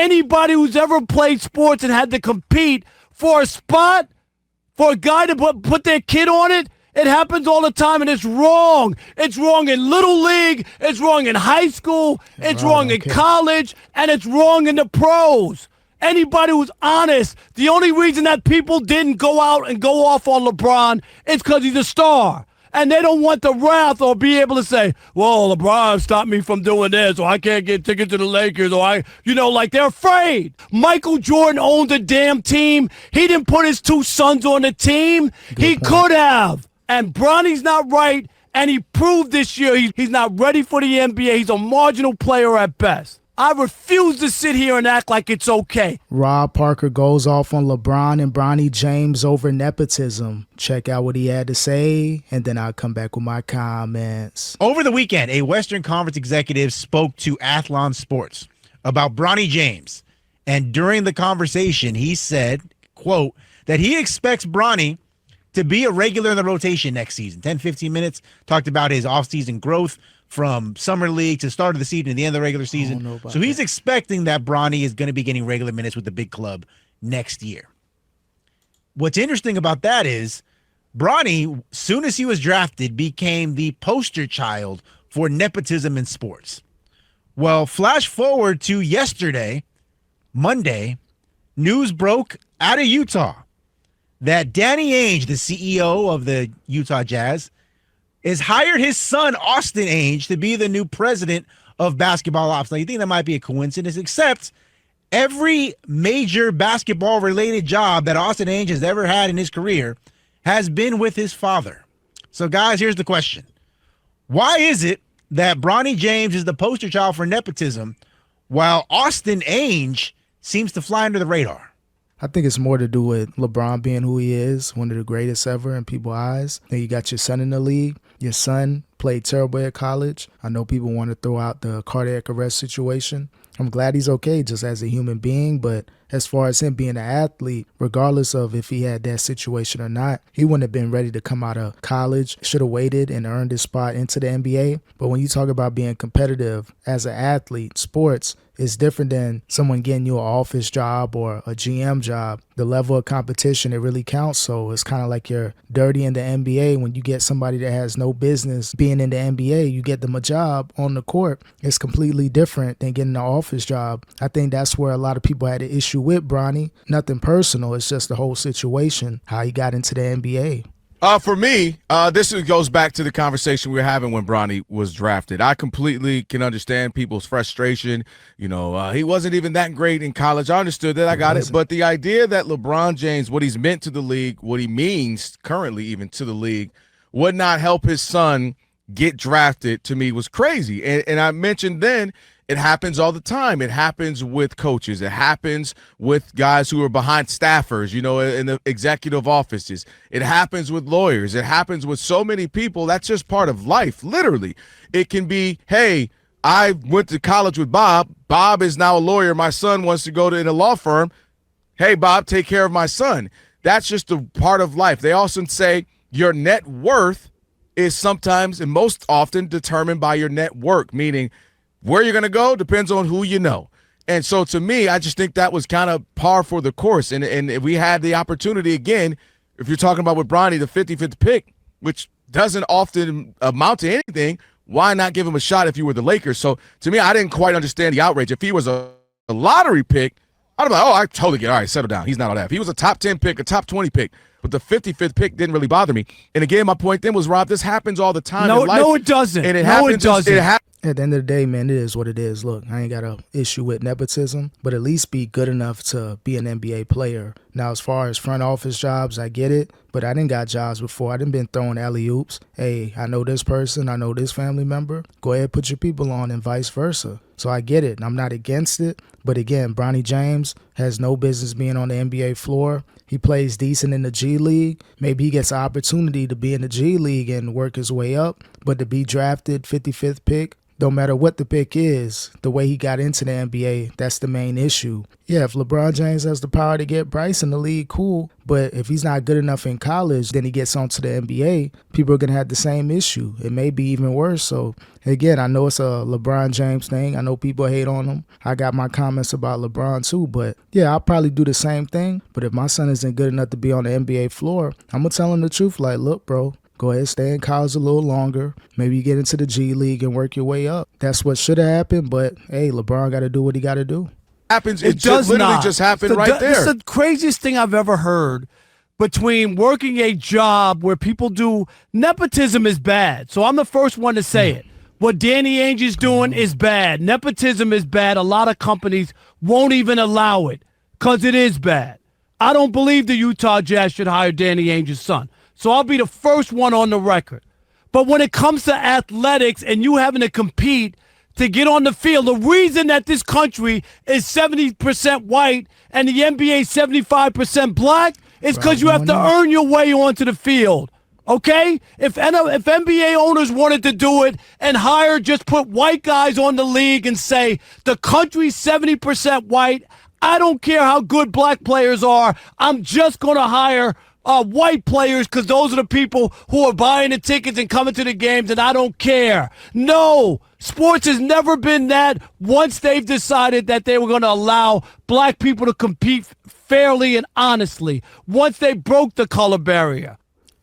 Anybody who's ever played sports and had to compete for a spot, for a guy to put their kid on it, it happens all the time, and it's wrong. It's wrong in Little League. It's wrong in high school. It's wrong in college. And it's wrong in the pros. Anybody who's honest, the only reason that people didn't go out and go off on LeBron is because he's a star. And they don't want the wrath or be able to say, well, LeBron stopped me from doing this, or I can't get tickets to the Lakers, or like they're afraid. Michael Jordan owned a damn team. He didn't put his two sons on the team. He could have. And Bronny's not right, and he proved this year he's not ready for the NBA. He's a marginal player at best. I refuse to sit here and act like it's okay. Rob Parker goes off on LeBron and Bronny James over nepotism. Check out what he had to say, and then I'll come back with my comments. Over the weekend, a Western Conference executive spoke to Athlon Sports about Bronny James. And during the conversation, he said, quote, that he expects Bronny to be a regular in the rotation next season. 10, 15 minutes, talked about his offseason growth from summer league to start of the season to the end of the regular season. So he's expecting that Bronny is going to be getting regular minutes with the big club next year. What's interesting about that is Bronny, soon as he was drafted, became the poster child for nepotism in sports. Well, flash forward to yesterday, Monday, news broke out of Utah that Danny Ainge, the CEO of the Utah Jazz, has hired his son, Austin Ainge, to be the new president of basketball ops. Now, you think that might be a coincidence, except every major basketball-related job that Austin Ainge has ever had in his career has been with his father. So, guys, here's the question. Why is it that Bronny James is the poster child for nepotism while Austin Ainge seems to fly under the radar? I think it's more to do with LeBron being who he is, one of the greatest ever in people's eyes. Then you got your son in the league. Your son played terrible at college. I know people want to throw out the cardiac arrest situation. I'm glad he's okay just as a human being, but as far as him being an athlete, regardless of if he had that situation or not, he wouldn't have been ready to come out of college, should have waited and earned his spot into the NBA. But when you talk about being competitive as an athlete, sports is different than someone getting you an office job or a GM job. The level of competition, it really counts. So it's kind of like you're dirty in the NBA. When you get somebody that has no business being in the NBA, you get them a job on the court. It's completely different than getting an office job. I think that's where a lot of people had an issue with Bronny. Nothing personal. It's just the whole situation, how he got into the NBA. For me, this goes back to the conversation we were having when Bronny was drafted. I completely can understand people's frustration. He wasn't even that great in college. I understood that. I got it. But the idea that LeBron James, what he's meant to the league, what he means currently even to the league, would not help his son get drafted, to me was crazy. And I mentioned then, it happens all the time. It happens with coaches. It happens with guys who are behind staffers, in the executive offices. It happens with lawyers. It happens with so many people. That's just part of life, literally. It can be, hey, I went to college with Bob. Bob is now a lawyer. My son wants to go in a law firm. Hey, Bob, take care of my son. That's just a part of life. They also say your net worth is sometimes and most often determined by your network, meaning where you're going to go depends on who you know. And so to me, I just think that was kind of par for the course. And if we had the opportunity again, if you're talking about with Bronny, the 55th pick, which doesn't often amount to anything, why not give him a shot if you were the Lakers? So to me, I didn't quite understand the outrage. If he was a lottery pick, I'd be like, I totally get it. All right, settle down. He's not all that. If he was a top 10 pick, a top 20 pick, but the 55th pick didn't really bother me. And again, my point then was, Rob, this happens all the time in life. No, it doesn't. And it doesn't. At the end of the day, man, it is what it is. Look, I ain't got an issue with nepotism, but at least be good enough to be an NBA player. Now, as far as front office jobs, I get it, but I didn't got jobs before. I didn't been throwing alley-oops. Hey, I know this person, I know this family member. Go ahead, put your people on, and vice versa. So I get it, and I'm not against it. But again, Bronny James has no business being on the NBA floor. He plays decent in the G League. Maybe he gets an opportunity to be in the G League and work his way up. But to be drafted 55th pick, no matter what the pick is, the way he got into the NBA, that's the main issue. Yeah, if LeBron James has the power to get Bryce in the league, cool. But if he's not good enough in college, then he gets onto the NBA, people are going to have the same issue. It may be even worse. So, again, I know it's a LeBron James thing. I know people hate on him. I got my comments about LeBron too. But, yeah, I'll probably do the same thing. But if my son isn't good enough to be on the NBA floor, I'm going to tell him the truth. Like, look, bro, go ahead, stay in college a little longer. Maybe you get into the G League and work your way up. That's what should have happened. But, hey, LeBron got to do what he got to do. It does literally not. just happen right there. It's the craziest thing I've ever heard. Between working a job where people do nepotism is bad. So I'm the first one to say it. What Danny Ainge is doing is bad. Nepotism is bad. A lot of companies won't even allow it because it is bad. I don't believe the Utah Jazz should hire Danny Ainge's son. So I'll be the first one on the record. But when it comes to athletics and you having to compete to get on the field, the reason that this country is 70% white and the NBA 75% black is because you have to earn your way onto the field. Okay? If NBA owners wanted to do it and just put white guys on the league and say the country's 70% white, I don't care how good black players are, I'm just going to hire white players because those are the people who are buying the tickets and coming to the games, and I don't care. No, sports has never been that once they've decided that they were going to allow black people to compete fairly and honestly, once they broke the color barrier.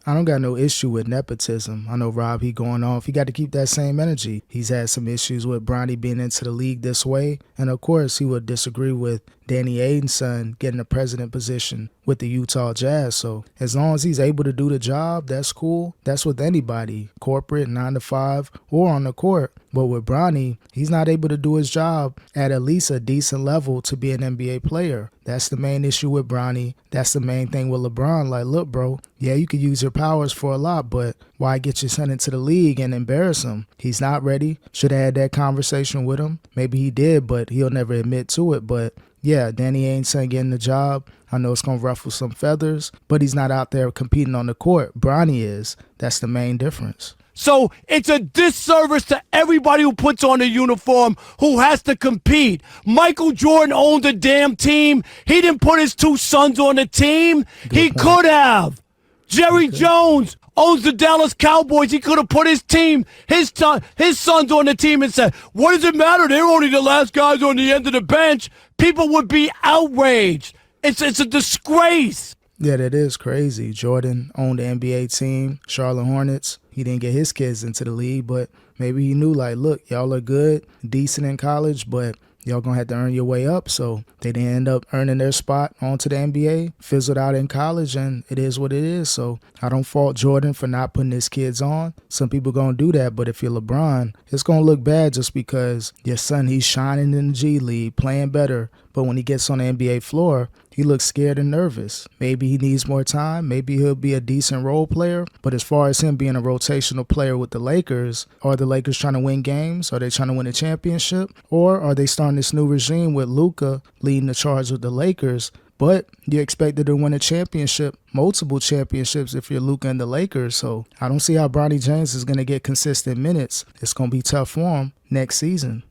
I don't got no issue with nepotism. I know Rob, he going off. He got to keep that same energy. He's had some issues with Bronny being into the league this way. And, of course, he would disagree with Danny Ainge's son getting a president position with the Utah Jazz. So as long as he's able to do the job, that's cool. That's with anybody, corporate, 9 to 5, or on the court. But with Bronny, he's not able to do his job at least a decent level to be an NBA player. That's the main issue with Bronny. That's the main thing with LeBron. Like, look, bro, yeah, you could use your powers for a lot, but why get your son into the league and embarrass him? He's not ready. Should have had that conversation with him. Maybe he did, but he'll never admit to it. But yeah, Danny Ainge's son getting the job. I know it's going to ruffle some feathers, but he's not out there competing on the court. Bronny is. That's the main difference. So it's a disservice to everybody who puts on a uniform who has to compete. Michael Jordan owned a damn team. He didn't put his 2 sons on the team. He could have. Jerry Jones owns the Dallas Cowboys. He could have put his team, his sons on the team and said, what does it matter? They're only the last guys on the end of the bench. People would be outraged. It's a disgrace. Yeah, that is crazy. Jordan owned the NBA team, Charlotte Hornets. He didn't get his kids into the league, but maybe he knew, like, look, y'all are good, decent in college, but y'all going to have to earn your way up. So they didn't end up earning their spot onto the NBA, fizzled out in college, and it is what it is. So I don't fault Jordan for not putting his kids on. Some people going to do that, but if you're LeBron, it's going to look bad just because your son, he's shining in the G League, playing better. But when he gets on the NBA floor, he looks scared and nervous. Maybe he needs more time. Maybe he'll be a decent role player. But as far as him being a rotational player with the Lakers, are the Lakers trying to win games? Are they trying to win a championship? Or are they starting this new regime with Luka leading the charge with the Lakers? But you're expected to win a championship, multiple championships if you're Luka and the Lakers. So I don't see how Bronny James is going to get consistent minutes. It's going to be tough for him next season.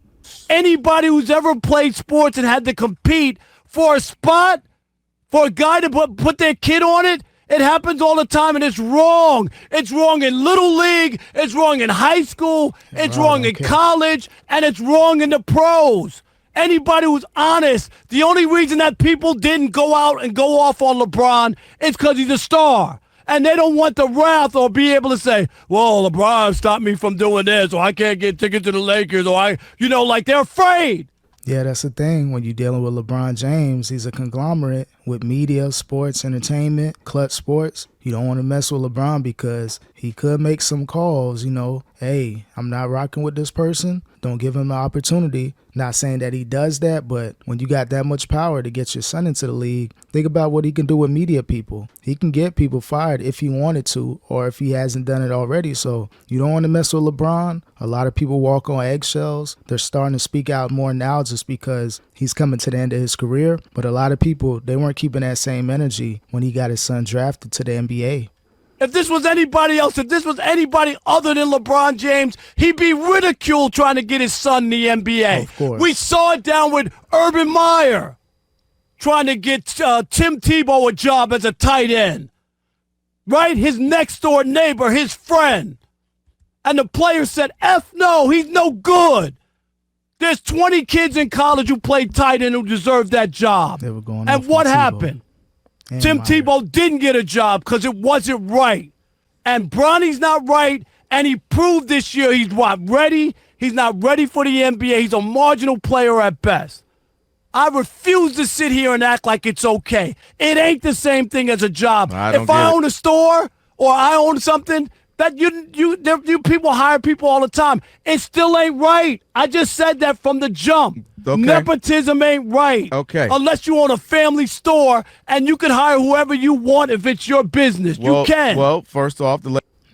Anybody who's ever played sports and had to compete for a spot, for a guy to put their kid on it, it happens all the time, and it's wrong. It's wrong in Little League. It's wrong in high school. It's wrong in college, and it's wrong in the pros. Anybody who's honest, the only reason that people didn't go out and go off on LeBron is because he's a star. And they don't want the wrath or be able to say, well, LeBron stopped me from doing this, or I can't get tickets to the Lakers, or like they're afraid. Yeah, that's the thing. When you're dealing with LeBron James, he's a conglomerate with media, sports, entertainment, clutch sports. You don't want to mess with LeBron because he could make some calls, hey, I'm not rocking with this person. Don't give him the opportunity. Not saying that he does that, but when you got that much power to get your son into the league, think about what he can do with media people. He can get people fired if he wanted to, or if he hasn't done it already. So you don't want to mess with LeBron. A lot of people walk on eggshells. They're starting to speak out more now just because he's coming to the end of his career. But a lot of people, they weren't keeping that same energy when he got his son drafted to the NBA. If this was anybody else, if this was anybody other than LeBron James, he'd be ridiculed trying to get his son in the NBA. Of course. We saw it down with Urban Meyer trying to get Tim Tebow a job as a tight end. Right? His next door neighbor, his friend. And the player said, F no, he's no good. There's 20 kids in college who played tight end who deserve that job. They were going and what happened? And Tim Meyer. Tebow didn't get a job because it wasn't right. And Bronny's not right, and he proved this year he's ready? He's not ready for the NBA. He's a marginal player at best. I refuse to sit here and act like it's okay. It ain't the same thing as a job. If I own a store or I own something, that you people hire people all the time. It still ain't right. I just said that from the jump. Okay. Nepotism ain't right. Okay. Unless you own a family store and you can hire whoever you want if it's your business. Well, you can. Well, first off,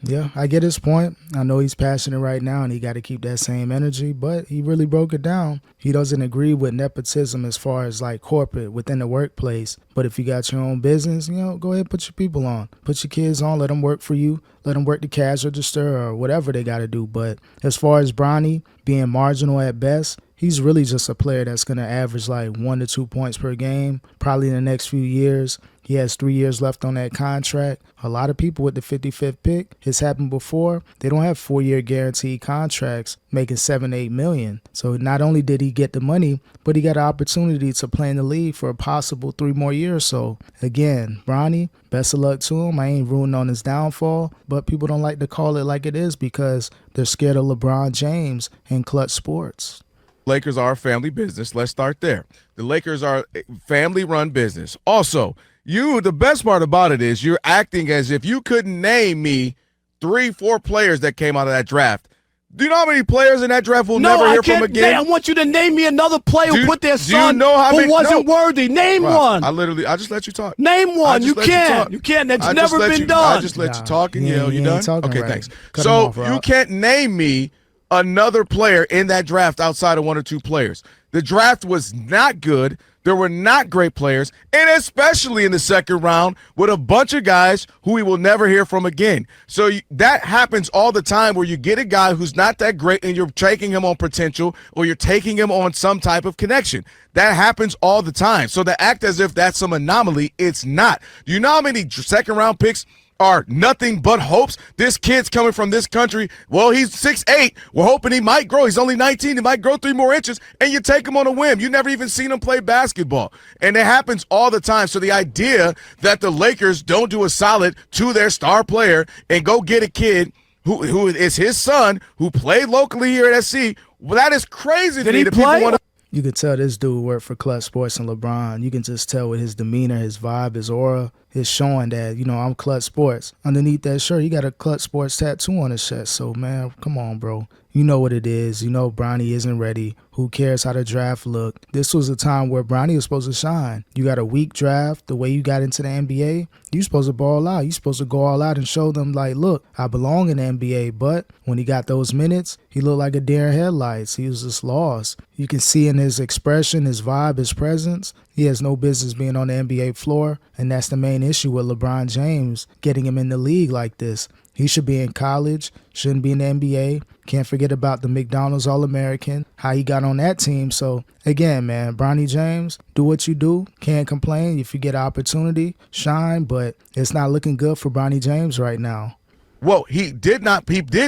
Yeah, I get his point. I know he's passionate right now and he got to keep that same energy, but he really broke it down. He doesn't agree with nepotism as far as like corporate within the workplace. But if you got your own business, go ahead and put your people on. Put your kids on, let them work for you. Let them work the cash register or whatever they got to do. But as far as Bronny being marginal at best, he's really just a player that's going to average like 1 to 2 points per game, probably in the next few years. He has 3 years left on that contract. A lot of people with the 55th pick, it's happened before, they don't have 4-year guaranteed contracts making $7-8 million. So not only did he get the money, but he got an opportunity to play in the league for a possible 3 more years. So again, Bronny, best of luck to him. I ain't rooting on his downfall, but people don't like to call it like it is because they're scared of LeBron James and clutch sports. Lakers are a family business. Let's start there. The Lakers are a family-run business. Also, the best part about it is you're acting as if you couldn't name me 3-4 players that came out of that draft. Do you know how many players in that draft we'll never hear from again? I want you to name me another player who put their son who wasn't worthy. Name one. I just let you talk. Name one. You can't. You can't. That's never been done. I just let you talk and you done? Okay, right. thanks. Cut So off, you can't name me another player in that draft outside of 1 or 2 players. The draft was not good. There were not great players, and especially in the second round with a bunch of guys who we will never hear from again. So that happens all the time where you get a guy who's not that great and you're taking him on potential or you're taking him on some type of connection. That happens all the time. So to act as if that's some anomaly, it's not. Do you know how many second-round picks are nothing but hopes? This kid's coming from this country. Well, he's 6'8". We're hoping he might grow. He's only 19. He might grow 3 more inches, and you take him on a whim. You never even seen him play basketball. And it happens all the time. So the idea that the Lakers don't do a solid to their star player and go get a kid who is his son who played locally here at SC, well, that is crazy to me. Did he play? You can tell this dude worked for Clutch Sports and LeBron. You can just tell with his demeanor, his vibe, his aura. It's showing that, I'm Clutch Sports. Underneath that shirt, he got a Clutch Sports tattoo on his chest. So, man, come on, bro. You know what it is. You know Bronny isn't ready. Who cares how the draft looked? This was a time where Bronny was supposed to shine. You got a weak draft. The way you got into the NBA, you supposed to ball out. You supposed to go all out and show them, like, look, I belong in the NBA. But when he got those minutes, he looked like a deer in headlights. He was just lost. You can see in his expression, his vibe, his presence, he has no business being on the NBA floor. And that's the main issue with LeBron James getting him in the league like this. He should be in college, shouldn't be in the NBA. Can't forget about the McDonald's All-American, how he got on that team. So, again, man, Bronny James, do what you do. Can't complain. If you get an opportunity, shine. But it's not looking good for Bronny James right now. Well, he did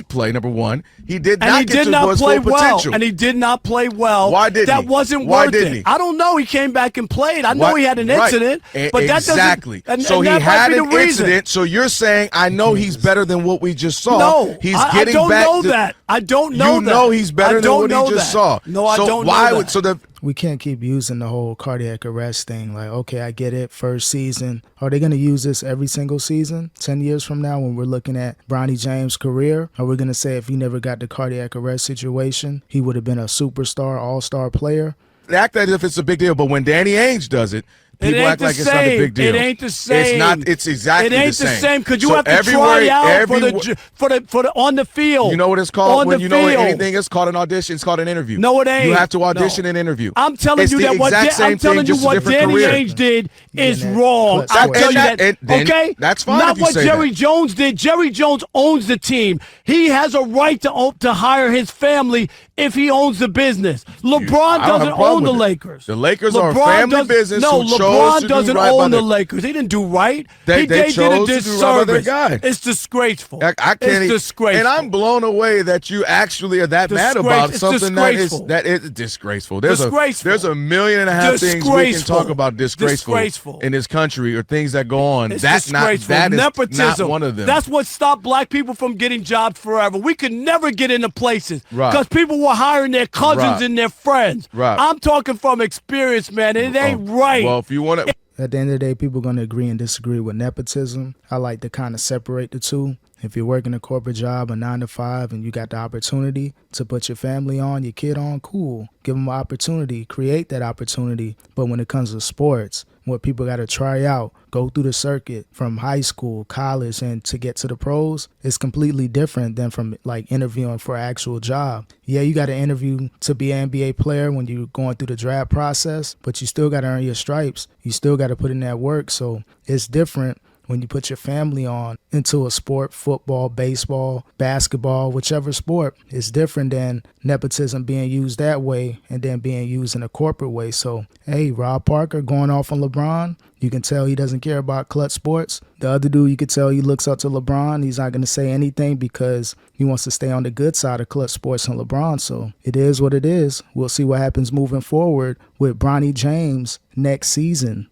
play, number one. He did not get to his play full well. potential. And he did not play well. Why didn't that he? wasn't Why worth didn't it. he? I don't know. He came back and played. I know he had an incident, but that doesn't. Exactly. So he had an incident. So you're saying, I know he's better than what we just saw. No, he's I getting don't back know to, that. I don't know that. You know he's better than what he just saw. No, I don't know that. We can't keep using the whole cardiac arrest thing. Like, okay, I get it. First season. Are they going to use this every single season? 10 years from now when we're looking at Bronny James' career? Are we going to say if he never got the cardiac arrest situation, he would have been a superstar, all-star player? Act as if it's a big deal, but when Danny Ainge does it, People ain't act the like it's not a same. big deal. It ain't the same. It's not. It's exactly It ain't the same. because you So have to everywhere- try out every- for the on the field. You know what it's called? On When the you know what field. anything is called an audition, it's called an interview. No, it ain't. You have to audition No. and interview. I'm telling It's you the that what exact same I'm telling thing, you just a what different Danny career. Ainge did is that wrong. clutch I'll sports. tell you And that. then Okay, that's fine Not if you what say Jerry that. Jones did. Jerry Jones owns the team. He has a right to hire his family if he owns the business. LeBron I don't have a doesn't problem own the with it. Lakers. The Lakers are a LeBron family does- business No, who chose LeBron to do doesn't right by own the their- Lakers. He didn't do right. They did a chose to do right by their disservice. guy. It's disgraceful. I can't. It's disgraceful. And I'm blown away that you actually are that mad about It's something disgraceful. that is disgraceful. Disgraceful. There's a million and a half things we can Disgraceful. talk about disgraceful in this country or things that go on. It's That's not disgraceful. that is Nepotism. not one of them. That's what stopped black people from getting jobs forever. We could never get into places Right. because people were hiring their cousins Right. and their friends. Right. I'm talking from experience, man. It ain't right. Well, if you want to. At the end of the day, people are going to agree and disagree with nepotism. I like to kind of separate the two. If you're working a corporate job, a 9 to 5, and you got the opportunity to put your family on, your kid on, cool. Give them an opportunity. Create that opportunity. But when it comes to sports, what people got to try out, go through the circuit from high school, college, and to get to the pros, it's completely different than from like interviewing for an actual job. Yeah, you got to interview to be an NBA player when you're going through the draft process, but you still got to earn your stripes. You still got to put in that work. So it's different when you put your family on into a sport, football, baseball, basketball, whichever sport. It's different than nepotism being used that way and then being used in a corporate way. So, hey, Rob Parker going off on LeBron, you can tell he doesn't care about clutch sports. The other dude, you can tell he looks up to LeBron. He's not going to say anything because he wants to stay on the good side of clutch sports and LeBron. So it is what it is. We'll see what happens moving forward with Bronny James next season.